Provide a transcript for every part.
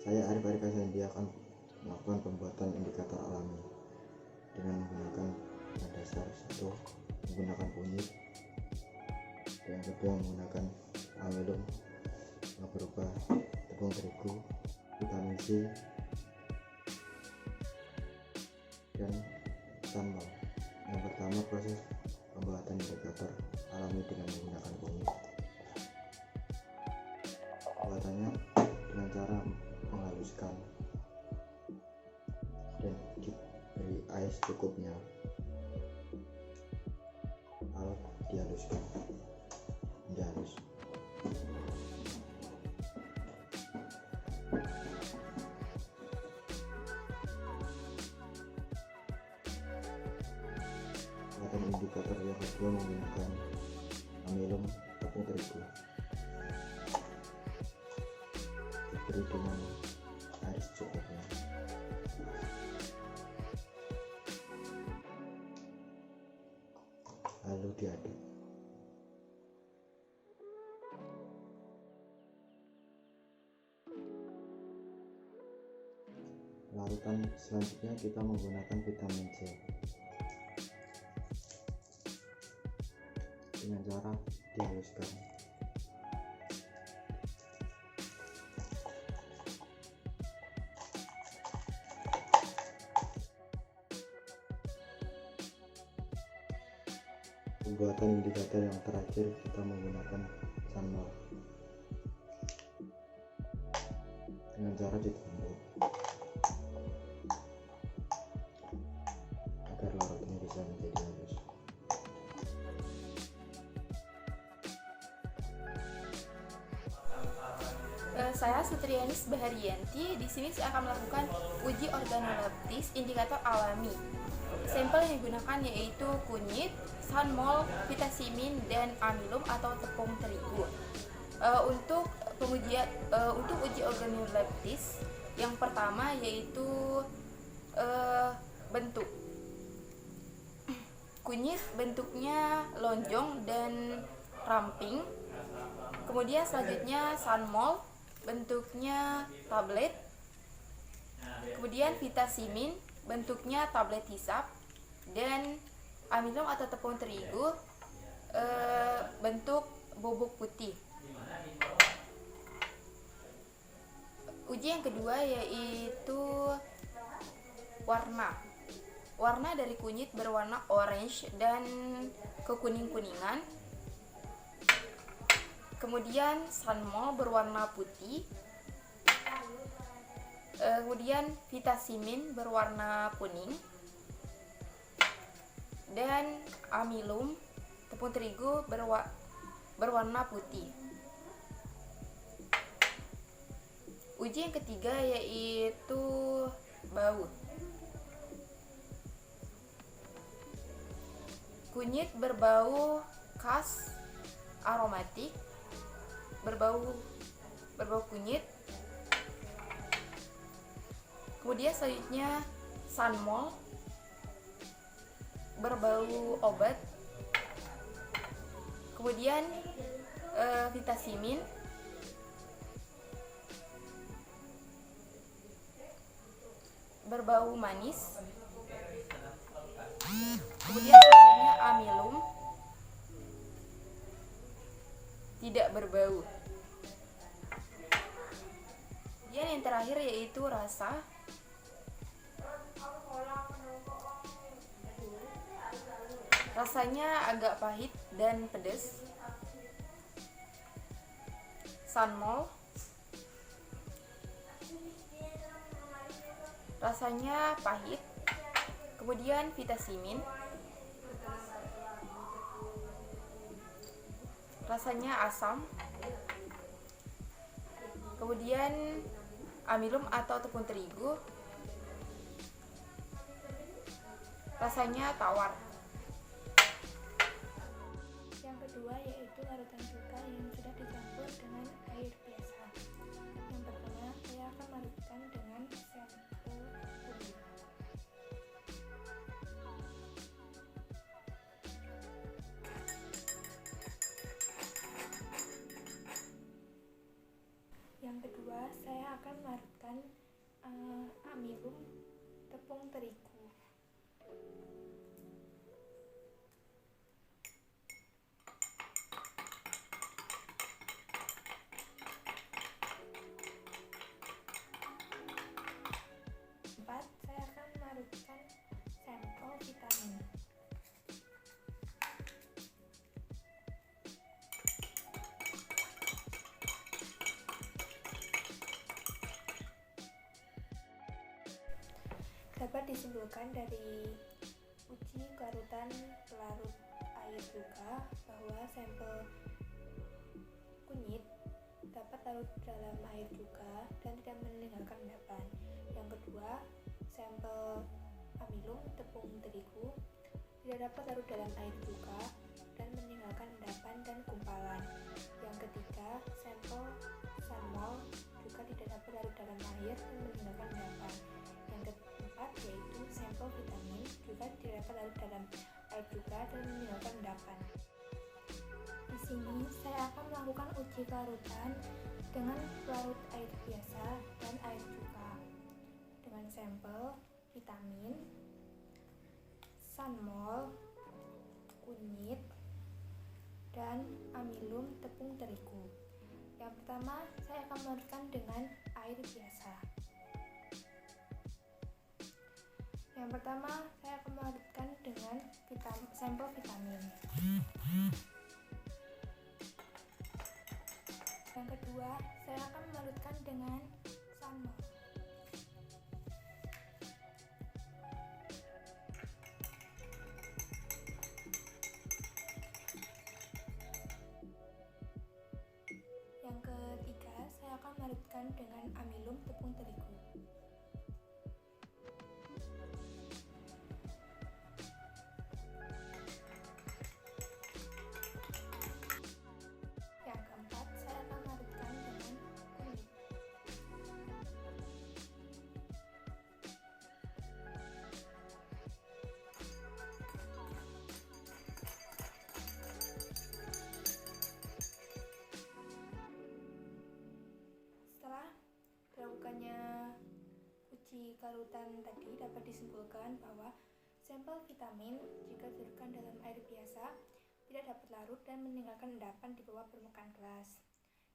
Saya Arif Arika Sandi akan melakukan pembuatan indikator alami dengan menggunakan bahan dasar satu menggunakan kunyit, yang kedua menggunakan amilum yang berupa tepung terigu, vitamin C, dan sunmol. Yang pertama, proses pembuatan indikator alami dengan menggunakan kunyit. Pembuatannya dengan cara menghaluskan dan diberi air secukupnya, lalu dihaluskan hingga halus. Pembuatan indikator yang kedua menggunakan amilum tepung terigu, diberi dengan air secukupnya, lalu diaduk. Larutan selanjutnya kita menggunakan vitamin C dengan cara dihaluskan. Pembuatan indikator yang terakhir kita menggunakan sunmol dengan cara ditumbuk agar larutnya bisa menjadi halus. Saya Sutrianis Baharianti. Di sini saya akan melakukan uji organoleptis indikator alami. Sampel yang digunakan yaitu kunyit, sunmol, vitasimin, dan amilum atau tepung terigu. Untuk uji organoleptis, yang pertama yaitu bentuk. Kunyit bentuknya lonjong dan ramping. Kemudian selanjutnya sunmol, bentuknya tablet. Kemudian vitasimin, bentuknya tablet hisap. Dan amilum atau tepung terigu, bentuk bubuk putih. Uji yang kedua yaitu warna. Warna dari kunyit berwarna orange dan kekuning-kuningan. Kemudian sunmol berwarna putih. Kemudian vitasimin berwarna kuning. Dan amilum tepung terigu berwarna putih. Uji yang ketiga yaitu bau. Kunyit berbau khas aromatik, berbau kunyit. Kemudian selanjutnya sunmol berbau obat. Kemudian vitasimin berbau manis. Kemudian selanjutnya amilum tidak berbau. Kemudian yang terakhir yaitu rasa. Rasanya agak pahit dan pedas. Sunmol rasanya pahit. Kemudian vitasimin rasanya asam. Kemudian amilum atau tepung terigu rasanya tawar. Yang kedua yaitu larutan cuka yang sudah dicampur dengan air biasa. Yang pertama saya akan larutkan dengan sampel kunyit. Yang kedua saya akan larutkan amilum, tepung terigu. Keempat, saya akan melarutkan sampel vitamin. Dapat disimpulkan dari uji kelarutan pelarut air juga bahwa sampel kunyit dapat larut dalam air juga dan tidak meninggalkan endapan. Yang kedua, sampel amilum tepung terigu tidak dapat larut dalam air juga dan meninggalkan endapan dan gumpalan. Yang ketiga, sampel sunmol juga tidak dapat larut dalam air dan meninggalkan endapan. Yang keempat yaitu sampel vitamin juga tidak dapat larut dalam air juga dan meninggalkan endapan. Di sini saya akan melakukan uji kelarutan dengan pelarut air biasa dan air juga dengan sampel vitamin, sunmol, kunyit, dan amilum tepung terigu. Yang pertama, saya akan melarutkan dengan air biasa. Yang pertama, saya akan melarutkan dengan sampel vitamin. Yang kedua, saya akan melarutkan dengan sunmol. Yang ketiga, saya akan melarutkan dengan amilum tepung terigu. Yang keempat, saya akan melarutkan dengan kunyit. Setelah dilakukannya uji kelarutan tadi, dapat disimpulkan bahwa sampel vitamin jika dilarutkan dalam air biasa tidak dapat larut dan meninggalkan endapan di bawah permukaan gelas.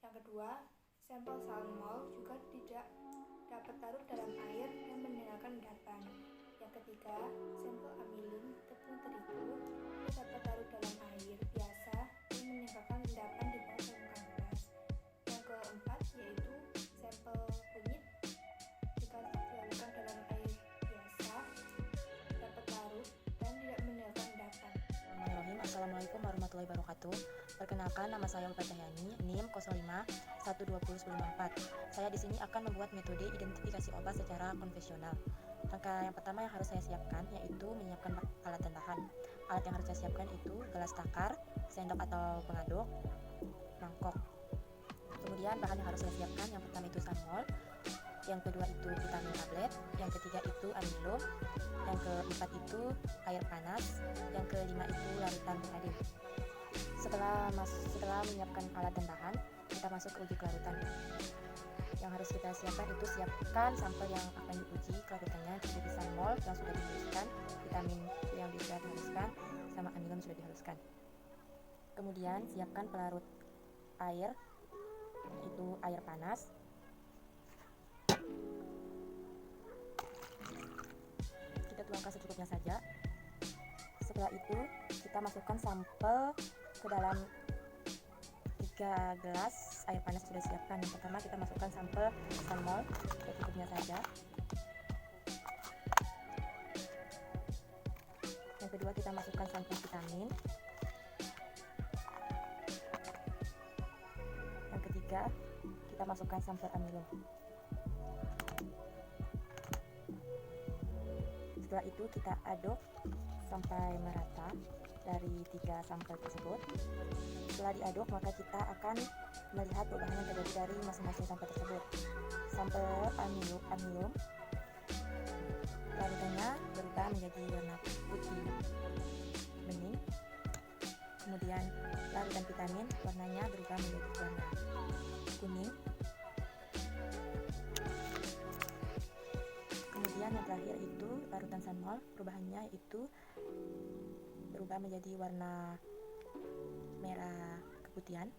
Yang kedua, sampel sunmol juga tidak dapat larut dalam air dan meninggalkan endapan. Yang ketiga, sampel amilum tepung terigu tidak dapat larut dalam air biasa dan meninggalkan endapan di bawah permukaan gelas. Yang keempat yaitu sampel kunyit jika dilarutkan dalam air biasa dapat larut dan tidak meninggalkan endapan. Bismillahirrahmanirrahim. Assalamualaikum warahmatullahi wabarakatuh. Perkenalkan, nama saya Ulfa Cahyani, NIM 051204. Saya di sini akan membuat metode identifikasi obat secara konvensional. Langkah yang pertama yang harus saya siapkan yaitu menyiapkan alat dan bahan. Alat yang harus saya siapkan itu gelas takar, sendok atau pengaduk, mangkok. Kemudian bahan yang harus saya siapkan yang pertama itu sunmol, yang kedua itu vitamin tablet, yang ketiga itu amilum, yang keempat itu air panas, yang kelima itu larutan betadine. Setelah menyiapkan alat dan bahan, kita masuk ke uji kelarutan. Yang harus kita siapkan itu siapkan sampel yang akan diuji kelarutannya, jadi sunmol yang sudah dihaluskan, vitamin yang sudah dihaluskan, sama amilum sudah dihaluskan. Kemudian siapkan pelarut air, itu air panas. Kita tuangkan secukupnya saja. Setelah itu kita masukkan sampel ke dalam 3 gelas air panas sudah disiapkan. Yang pertama kita masukkan sampel sunmol secukupnya saja. Yang kedua kita masukkan sampel vitamin. Yang ketiga kita masukkan sampel amilum. Setelah itu kita aduk sampai merata dari 3 sampel tersebut. Setelah diaduk maka kita akan melihat perubahan yang terjadi dari masing-masing sampel tersebut. Sampel amilum larutannya berubah menjadi warna putih bening. Kemudian larutan vitamin warnanya berubah menjadi warna kuning. Kemudian terakhir itu larutan sunmol, perubahannya itu berubah menjadi warna merah keputihan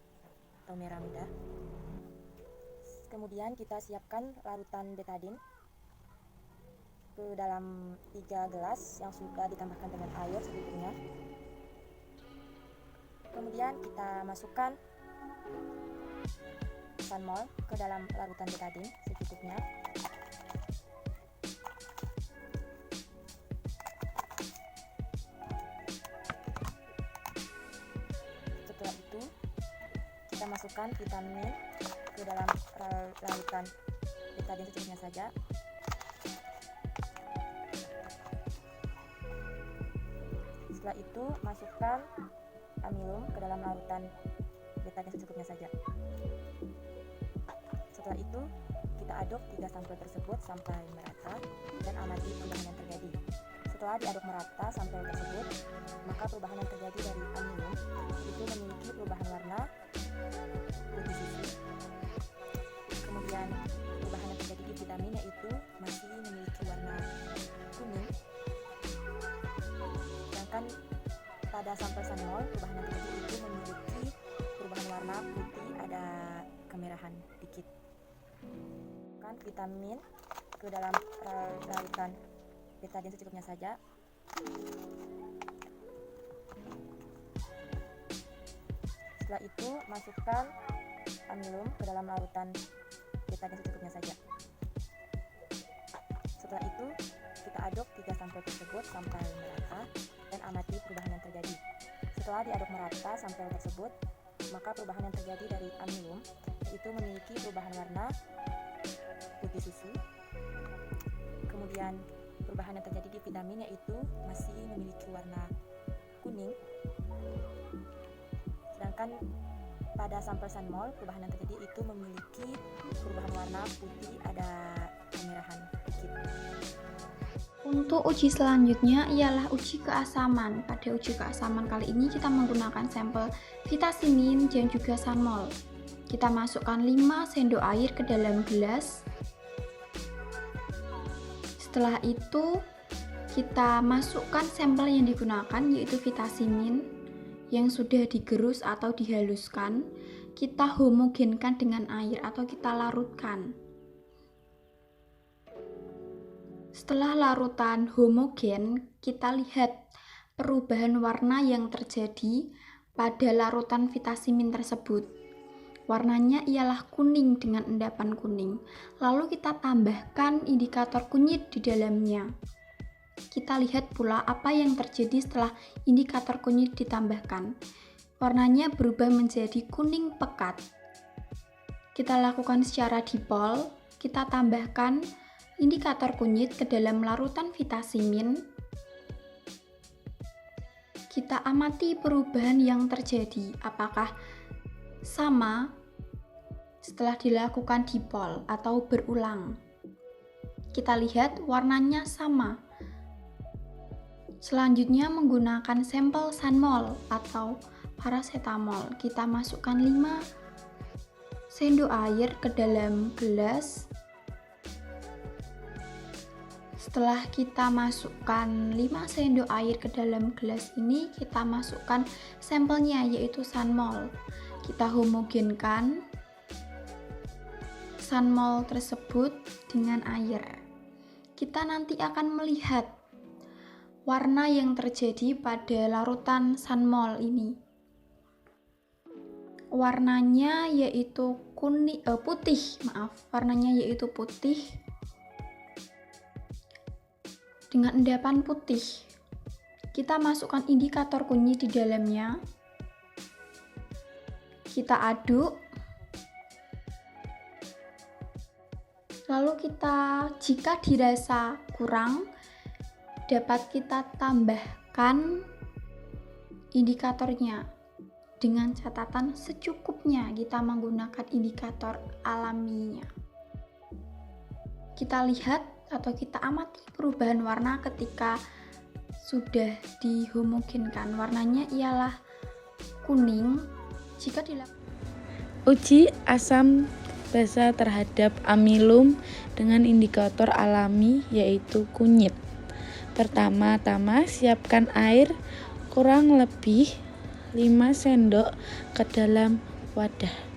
atau merah muda. Kemudian kita siapkan larutan betadin ke dalam 3 gelas yang sudah ditambahkan dengan air secukupnya. Kemudian kita masukkan sunmol ke dalam larutan betadin secukupnya. Setelah itu kita masukkan vitamin ke dalam larutan betadin secukupnya saja. Setelah itu masukkan amilum ke dalam larutan betadin secukupnya saja. Setelah itu kita aduk 3 sampel tersebut sampai merata dan amati perubahan yang terjadi. Setelah diaduk merata sampel tersebut, maka perubahan yang terjadi dari amilum itu memiliki perubahan warna putih susu. Kemudian perubahan yang terjadi di vitamin yaitu masih memiliki warna kuning. Sedangkan pada sampel sunmol perubahan yang terjadi itu memiliki perubahan warna putih, ada kemerahan dikit. Kan vitamin ke dalam larutan betadin secukupnya saja. Setelah itu masukkan amilum ke dalam larutan betadin secukupnya saja. Setelah itu kita aduk 3 sampel tersebut sampai merata dan amati perubahan yang terjadi. Setelah diaduk merata sampel tersebut, maka perubahan yang terjadi dari amilum itu memiliki perubahan warna putih susu. Kemudian perubahan yang terjadi di vitamin yaitu masih memiliki warna kuning. Sedangkan pada sampel sunmol perubahan yang terjadi itu memiliki perubahan warna putih, ada kemerahan dikit. Untuk uji selanjutnya ialah uji keasaman. Pada uji keasaman kali ini kita menggunakan sampel vitamin dan juga sunmol. Kita masukkan 5 sendok air ke dalam gelas. Setelah itu kita masukkan sampel yang digunakan yaitu vitamin yang sudah digerus atau dihaluskan. Kita homogenkan dengan air atau kita larutkan. Setelah larutan homogen, kita lihat perubahan warna yang terjadi pada larutan vitamin tersebut. Warnanya ialah kuning dengan endapan kuning. Lalu kita tambahkan indikator kunyit di dalamnya. Kita lihat pula apa yang terjadi setelah indikator kunyit ditambahkan. Warnanya berubah menjadi kuning pekat. Kita lakukan secara dipol. Kita tambahkan indikator kunyit ke dalam larutan vitamin. Kita amati perubahan yang terjadi. Apakah sama setelah dilakukan dipol atau berulang? Kita lihat warnanya sama. Selanjutnya menggunakan sampel sunmol atau paracetamol. Kita masukkan 5 sendok air ke dalam gelas. Setelah kita masukkan 5 sendok air ke dalam gelas ini, kita masukkan sampelnya yaitu sunmol. Kita homogenkan sunmol tersebut dengan air. Kita nanti akan melihat warna yang terjadi pada larutan sunmol ini. Warnanya yaitu warnanya yaitu putih dengan endapan putih. Kita masukkan indikator kunyit di dalamnya. Kita aduk. Lalu jika dirasa kurang, dapat kita tambahkan indikatornya dengan catatan secukupnya. Kita menggunakan indikator alaminya. Kita lihat atau kita amati perubahan warna ketika sudah dihomogenkan. Warnanya ialah kuning. Jika dilakukan uji asam basa terhadap amilum dengan indikator alami yaitu kunyit. Pertama-tama siapkan air kurang lebih 5 sendok ke dalam wadah.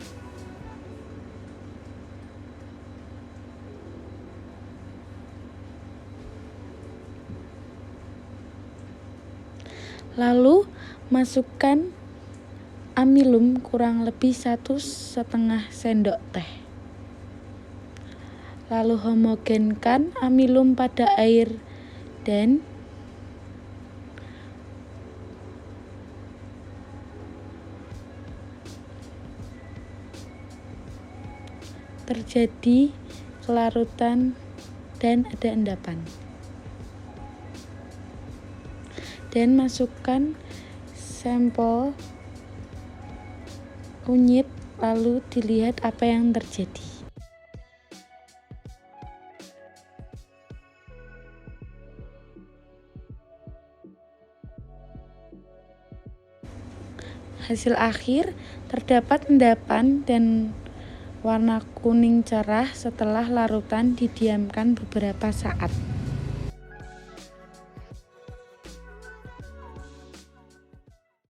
Lalu masukkan amilum kurang lebih 1,5 sendok teh. Lalu homogenkan amilum pada air dan terjadi kelarutan dan ada endapan. Dan masukkan sampel kunyit, lalu dilihat apa yang terjadi. Hasil akhir terdapat endapan dan warna kuning cerah setelah larutan didiamkan beberapa saat.